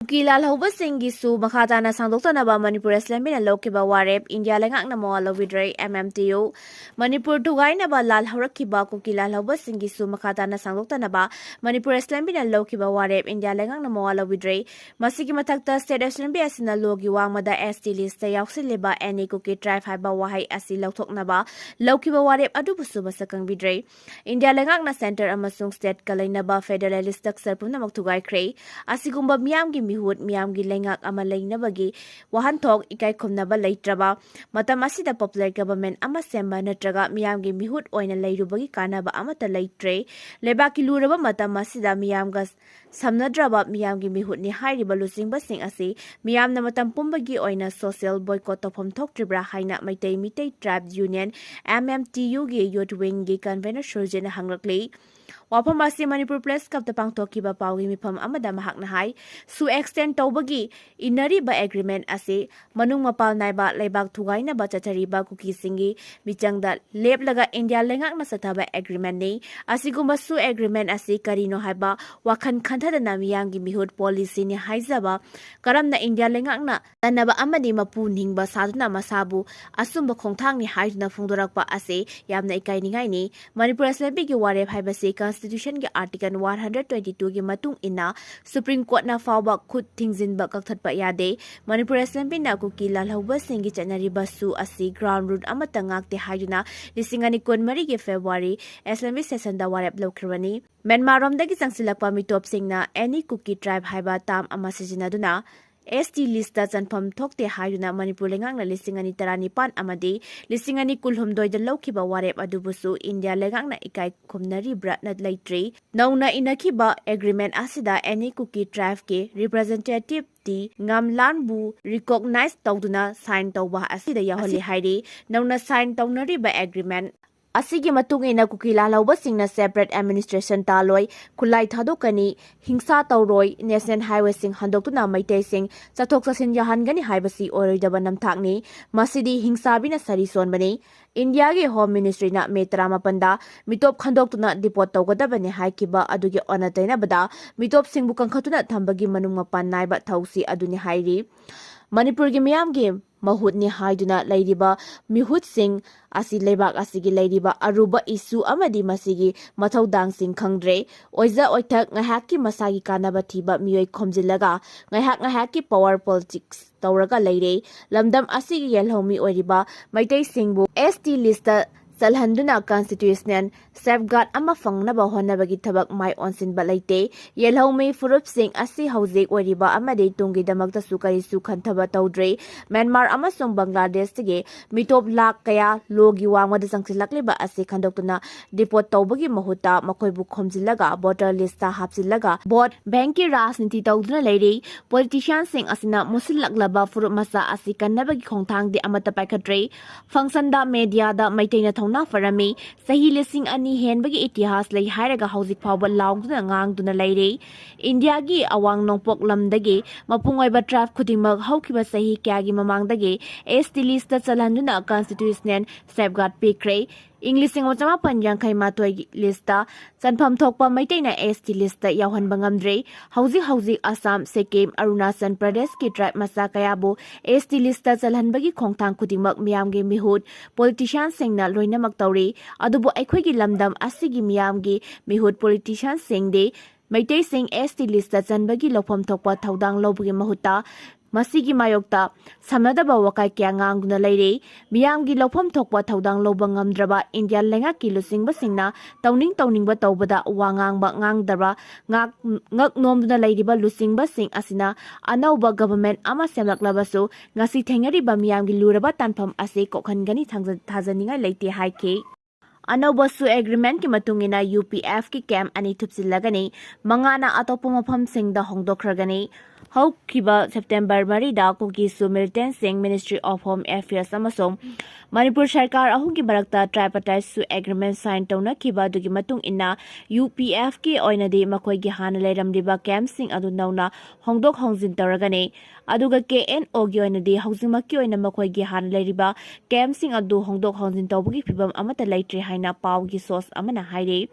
Kuki Lanhouba singisu makhatana sangdoktanaba Manipur Islamina lokiba warep India lengakna moa lovidre MMTU Manipur thugainaba lal haurakhiba Kuki Lanhouba singisu makhatana sangdoktanaba Manipur Islamina lokiba warep India lengakna moa lovidre masigi mathakta state assembly asina logi wangmada ST list yauksileba any Kuki tribe haiba wahai asi lauthoknaba lokiba warep adubusu masakangvidre India lengakna center amasung state kalainaba federalist taksar punamak thugaikre asigumba miyam mihut miyamgi lengak ama leinabagi wahanthok ikai khumnaba leitraba matam asida popular government ama semba natraga miyamgi mihut oina leirubagi kanaba amata leitre lebaki luraba matam asida miyamga samnadraba miyamgi mihut ni hyriba lusingba sing asi miyamna matam pumbagi oina social boycott tofam thoktribra haina maitai mitai tribe union MMTU gi youth wing gi convener surgeon hangrakli wafam asi Manipur Press Cup the pangthokiba pawi mifam amada mahakna hai su extend tawbagi inari ba agreement ase manung mapal naiba leibak thugaina ba chathariba Kuki singi bichangda leplaga India lengakna sathaba agreement ni asigumba su agreement ase karino haiba wakhan khanthada namiyanggi mihut policy ni haizaba karamna India lengakna tanaba amadi mapu ningba saduna masabu asumba khongthang ni haiduna phungdorakpa ase yamna ikai ningai ni Manipur Assembly gi warep haibase Constitution के article 122 की मतुंग इना supreme court ना फावबा खुद थिंगजिनबा कक्थटपा यादे Manipur assembly ना cookie लालहौबा सिंगी चनरी Basu असि ground root अमता ngakte हायुना लिसिंगani कुनमरी के February assembly session दा वारेप लौखरवनी म्यांमार रोमदगी संगसिलकपा मिटोपसिंगना एनी कुकी ट्राइब हाइबा ताम अमा सिजिनादुना ST list chanpham thokte hayuna Manipur lengakna lisingani tarani pan amadi lisingani kulhumdoi da lokhiba warep adubusu India lengakna ikai khumnari bratna leitri nauna inakhiba agreement asida any Kuki tribe ke representative ti ngamlanbu recognize tawduna sign tawba asida yaholi hairi nauna sign tawnari ba agreement asigi matungina Kuki Lanhouba singna separate administration taloi khulai thadokani hingsa tawroi national highway sing handoktuna maitai sing chathok chasin yahangani haibasi oroidaba namthakni masidi hingsa bina sari sonbani India ge home ministry na metra mapanda mitop khandoktuna deport tawgadabani haikiba adugi onataina bada mitop singbu kangkhatuna thambagi manung mapan naiba thausi aduni hairi Manipur gi miyam gi mahut ni haiduna leiriba mihut sing asi lebak asigi leiriba aruba isu amadi masigi mathaudang sing khangdre oiza oithak ngahaki masagi kanaba thiba miyoi khomjilaga ngahaki power politics tawraga leire lamdam asigi yelhomi oiriba maitai singbu ST list Salhanduna constitutional safeguard ama fangnaba honabagi thabak mai onsinba leite yelhomi furup sing asi hauzik oriba amade tungi damakta sukari su khanthaba tawdre Myanmar amasung Bangladesh tige mitop lak kaya logi wangmada sangsilakleba asi khandoktuna deport tawbagi mahuta makoibu khomjilaga voter list ta hapsilaga vote bank ki rajniti tawduna leire politician sing asina musilaklaba furup masa asi kannabagi khongthang de amata paikhatre function da media da maitaina na farami sahi lising ani henbagi itihas lei hairaga hauzik phawba laugduna ngangduna leire India gi awang nongpok lamdagi mapungoi ba trap khudimag haukiba sahi kyagi mamangdagi ST list chalanduna constitutional safeguard pikre English ngotama panjang khai matoi lista chanpham thokpa maitaina ST list yauhan bangamdre hauzi Assam Sikkim Arunachal Pradesh ki tribe masa kayabu ST list chalhanbagi khongthang khudimak miyamgi mihut politician singna loinamak tawri adubu aikhoigi lamdam asigi miyamgi mihut politician singde maitai sing ST list chanbagi lopham thokpa thaudang lobgi mahuta masigi mayokta samnadaba wakai kya ngangduna leire miyamgi lopham thokpa thaudang lobangamdraba India lenga kilusingba singna tawningba tawbada wangangba ngangdaba ngak nomduna leiriba lusingba sing asina anouba government ama semlaklabasu ngasi thengariba miyamgi luraba tanpham ase kokhangani thajaninga leite haike anouba su agreement ki matungina UPF ki camp ani thupsinlagani mangana atopa mafam singda hongdokhragani haukiba September marida Kuki su militant sing Ministry of Home Affairs amasong Manipur Sarkar ahungi barakta tripartite su agreement sign tawna kiba dugi matung inna UPF ki oina di makhoi gi hana leiramdiba camp sing adu nauna hongdok hongjin tawragani aduga KNO gi oina di haujima ki oina makhoi gi hana leiriba camp sing adu hongdok hongjin tawbugi phibam amata leitre haina paw gi source amana haire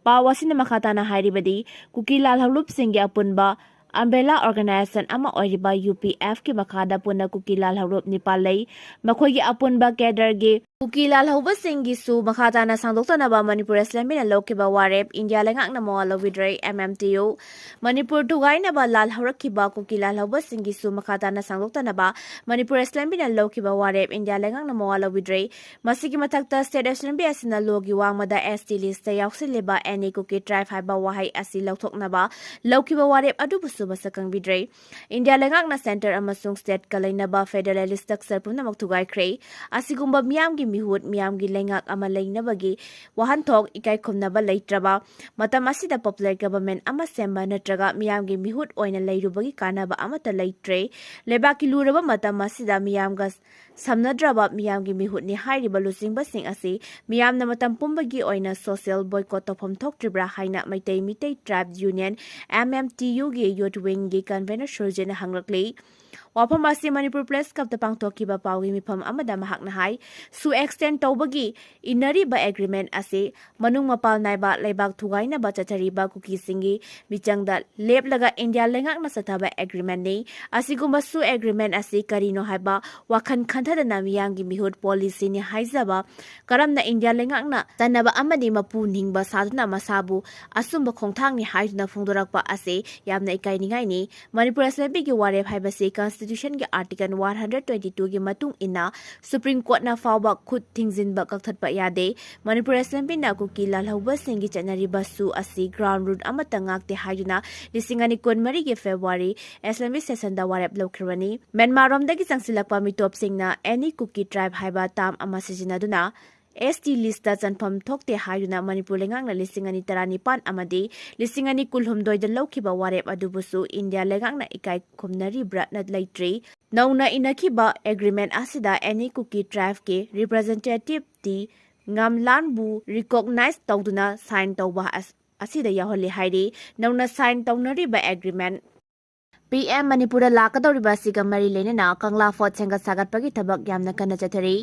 paw asina makhatana hairibadi Kuki Lanhouba singi apunba umbrella organization ama oiba UPF ki makhada punna Kuki Lanhouba nipal lei makhlgi apunba cadre gi Kuki Lanhouba singi su makhata na sangdoktanaba Manipur Islami na lokiba warep India lengak na mo lowidrei MMTU Manipur tugai na ba Lanhouba kiba Kuki Lanhouba singi su makhata na sangdoktanaba Manipur Islami na lokiba warep India lengak na mo lowidrei masigi matakta state assembly asina logi wangmada ST list ta yauksileba any Kuki tribe haiba wahai asi lauthoknaba lokiba warep adubusu basakang bidrei India lengak na center amasung state kalainaba federalist structure punamak tugai kre asigumba miyamgi mihut miyamgi lengak ama leinabagi wahanthok ikai khumnaba leitraba matam asida popular government ama semba natraga miyamgi mihut oina leirubagi kanaba amata leitre lebaki luraba matam asida miyamga samnadraba miyamgi mihut ni hyriba lusingba sing asi miyamna matam pumbagi oina social boycott tofam thoktribra haina maitai mitai tribe union MMTU gi youth wing gi convener surgeon hangrakli wafam asi Manipur Place Cup the pangtokiba pawi mifam amada mahak na hai su extend tawbagi inariba agreement ase manung mapal naiba leibak thugai na ba chachariba Kuki singi bichangda leplaga India lengak na sathaba agreement ni asigumba su agreement ase karino haiba wakhan khanthada na miyamgi mihut policy ni haizaba karamna India lengak na tanaba amadi mapu ningba saduna masabu asumba khongthang ni haiduna phungdorakpa ase yamna ikai ningai ni Manipur Assembly gi warep haiba se Constitution के article 122 की मतुंग इना supreme court ना फावबा खुद थिंगजिनबा कक्थटपा यादे Manipur assembly ना cookie लालहौबा सिंगी चनरी Basu असि ground root अमता ngakte हायुना लिसिंगani कोनमरी के February assembly session दा वारेप लौखरवनी म्यांमार रोमदगी संगसिलकपा मिटोपसिंगना एनी कुकी ट्राइब हाइबा ताम अमा सिजिनादुना ST list da chanpham thokte hayuna Manipur lengak na lisingani tarani pan amadi lisingani kulhumdoi da laukiba warep adubusu India lengak na ikai khumnari bra na laitri nauna inaki ba agreement asida any Kuki tribe ke representative ti ngamlan bu recognize tawduna sign tawba asida yaholi hairi nauna sign tawnari ba agreement PM Manipur lakadoriba siga mari lenena Kangla Fort senga sagatpagi thabak yamna kana chathari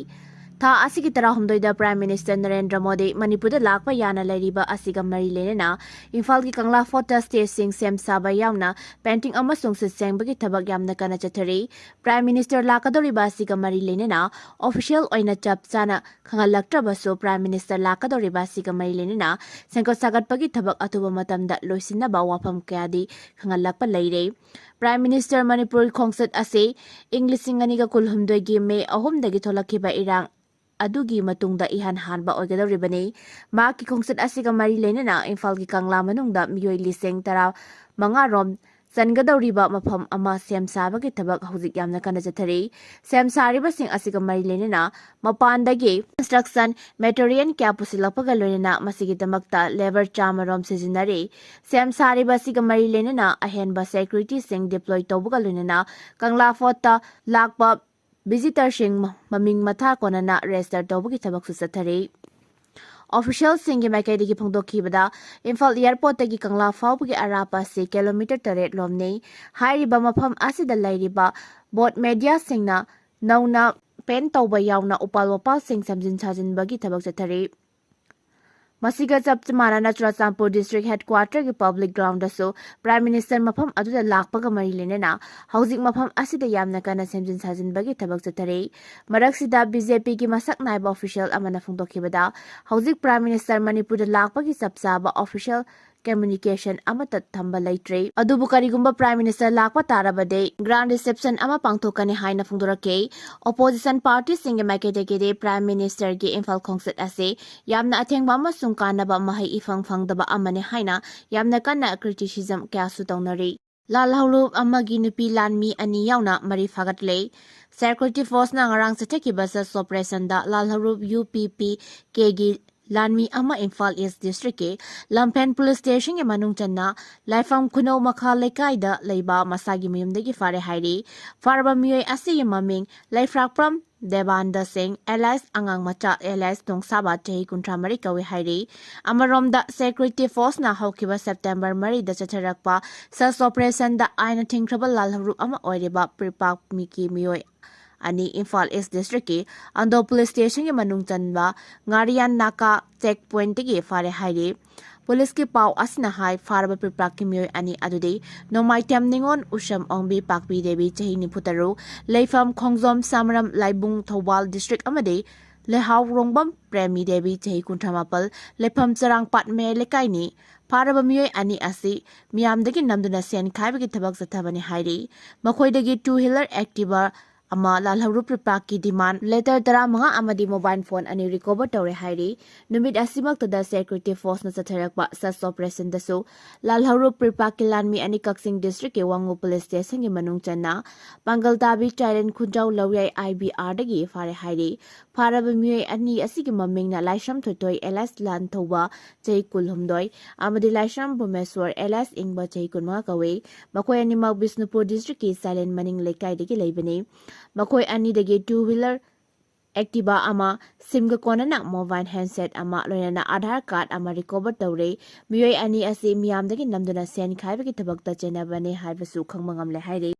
था असिगी तरहमदोइदा prime minister Narendra Modi Manipur Lakpa याना लैरिबा असिगा मरी लेनेना इम्फाल की कंगला fort stage सिंग same साबा यावना painting अमसुंग सिसेंबगी थबक यामना कना चथरी prime minister लाकदोरिबा असिगा मरी लेनेना official ओइना चप चाना खंगलक्ट्रबसो prime minister लाकदोरिबा असिगा मरी लेनेना Senco सागतपगी थबक अतुबा मतमदा लोइसिनबा वाफम कयादी खंगलक्पा लैरे prime minister Manipur खोंगसत असे इंग्लिसिंगनी का कुलहुमदोगी मे अहुमदगी थोलखिबा इरांग अदुगी मतुंगदा इहान हानबा ओइगदौरिबनी माकी खोंगसत असिगा मरी लेनेना इम्फाल की कंगला मनुंगदा मियोय लिसेंग तरा मंगा रोम सनगदौरिबा मफम अमा सेम साबगी थबक हौजिक यामना कना चथरी सेम सारिबा सिंग असिगा मरी लेनेना मपानदगी कंस्ट्रक्शन मेटेरियल क्या पुसिलपगा लोनेना मसिगी दमकता लेबर चामरोम सिजिनरी सेम सारिबा सिगा मरी लेनेना अहेनबा सिक्योरिटी सिंग डिप्लॉय तौबगा लोनेना कंगला फोर्टा लाकबा विजिटर सिंग ममिंग मथा कोनना रजिस्टर तौबगी थबक सुचथरी ऑफिशियल सिंगी मैकेडी की फोंदोखिबदा इम्फाल एयरपोर्ट तगी कंगला फाउबगी अरापा से किलोमीटर 8 लोमने हाइरिबा मफम आसिदा लैरिबा बोट मीडिया सिंगना नौना पेन तौबा यावना उपाल वपाल सिंग समजिन साजिनबगी थबक चथरी मसिगा चपचमाना चुराचांपुर डिस्ट्रिक्ट हेडक्वार्टर की पब्लिक ग्राउंड असो प्राइम मिनिस्टर मफम अदुदा लाकपगा मरी लेनेना हौजिक मफम असिदा यामना कना सेमजिन साजिनबगी थबक चथरे मरक्सिदा बीजेपी की मसक नायब ऑफिशियल अमना फोंदोखिबदा हौजिक प्राइम मिनिस्टर मणिपुर लाकपगी चपचाबा ऑफिशियल कम्युनिकेशन अमत थंबा लैट्रे अदुबु करिगुंबा प्राइम मिनिस्टर लाकपा ताराबदे ग्रांड रिसेप्शन अमा पांगथोकने हाइना फोंदोरके ऑपोजिशन पार्टी सिंगे मैकेडेगे प्राइम मिनिस्टर के इम्फाल खोंगसत असे यामना अथेंगबा अमसुंग कानबा महै इफंग फंगदबा अमने हाइना यामना कन्ना क्रिटिसिज्म क्यासु तौनरी लालहौलुब अमगी नुपी लानमी अनि यावना 4fagatle सिक्योरिटी फोर्स ना ngarang चथेकिबा सर्च ऑपरेशन दा लालहौलुब UPP केगी lanmi ama Imphal East District ke Lampen Police Station ke manung channa laifam khuno makhl lekai da leiba masagi miyumdagi fare hairi farba miyoi ase maming laifrak pram Devanda Singh Elias angang macha Elias tongsaba tehi kuntra mari kawi hairi amarom da security force na haukiba September mari da chacharakpa search operation da aina thingkraba lalharu ama oireba pripak miki miyoi ani Imphal East District ke Ando Police Station ke manung chanba ngarian naka checkpoint ge fare hairi police की पाव असना high फारब पिपराक की मियोय अनि अदुदे नोमाइटेम निंगोन उशम ओंबी पाकबी देवी चही निफुतरो लेफम Khongjom सामरम लाइबुंग Thoubal district अमदे लेहाव रोंगबम प्रेमी देवी चही कुंठामापल लेफम चरांग पाटमे लेकाइनी फारब मियोय अनि असी मियामदगी नमदुना Sen खाइबगी थबक जथाबनी हाइरी मखोइदगी two wheeler Activa अमा लालहरु प्रिपाक की डिमांड लेटर तरा मंगा अमदी मोबाइल फोन अनि रिकवर तौरे हाइरी नुमित असिमक्तदा सेक्यूरिटी फोर्स न चथरकबा सर्च ऑपरेशन दसु लालहरु प्रिपाक की लानमी अनि कक्सिंग डिस्ट्रिक्ट के वांगु पुलिस स्टेशन के मनुंग चन्ना पांगल ताबी चाइलेन खुंजाउ लौयाई IBR दगी फारे हाइरी फारब मियोय अनि असिगी ममिंगना लाइशम थोतोय एलएस लानथौबा चै कुलहुमदोय अमदी लाइशम भुमेश्वर एलएस इंगबा चै कुनमा कवे मखोय अनिमक बिष्णुपुर डिस्ट्रिक्ट की साइलेन मनिंग लेकाय दगी लेबने मखोय अनि दगी टू व्हीलर एक्टिवा अमा सिमगा कोनना मोबाइल हैंडसेट अमा लोयना आधार कार्ड अमा रिकवर तौरे मियोय अनि असी मियाम दगी नमदुना सेन खाइबगी थबकता चेनाबने हाइबसु खंगमंगमले हाइरे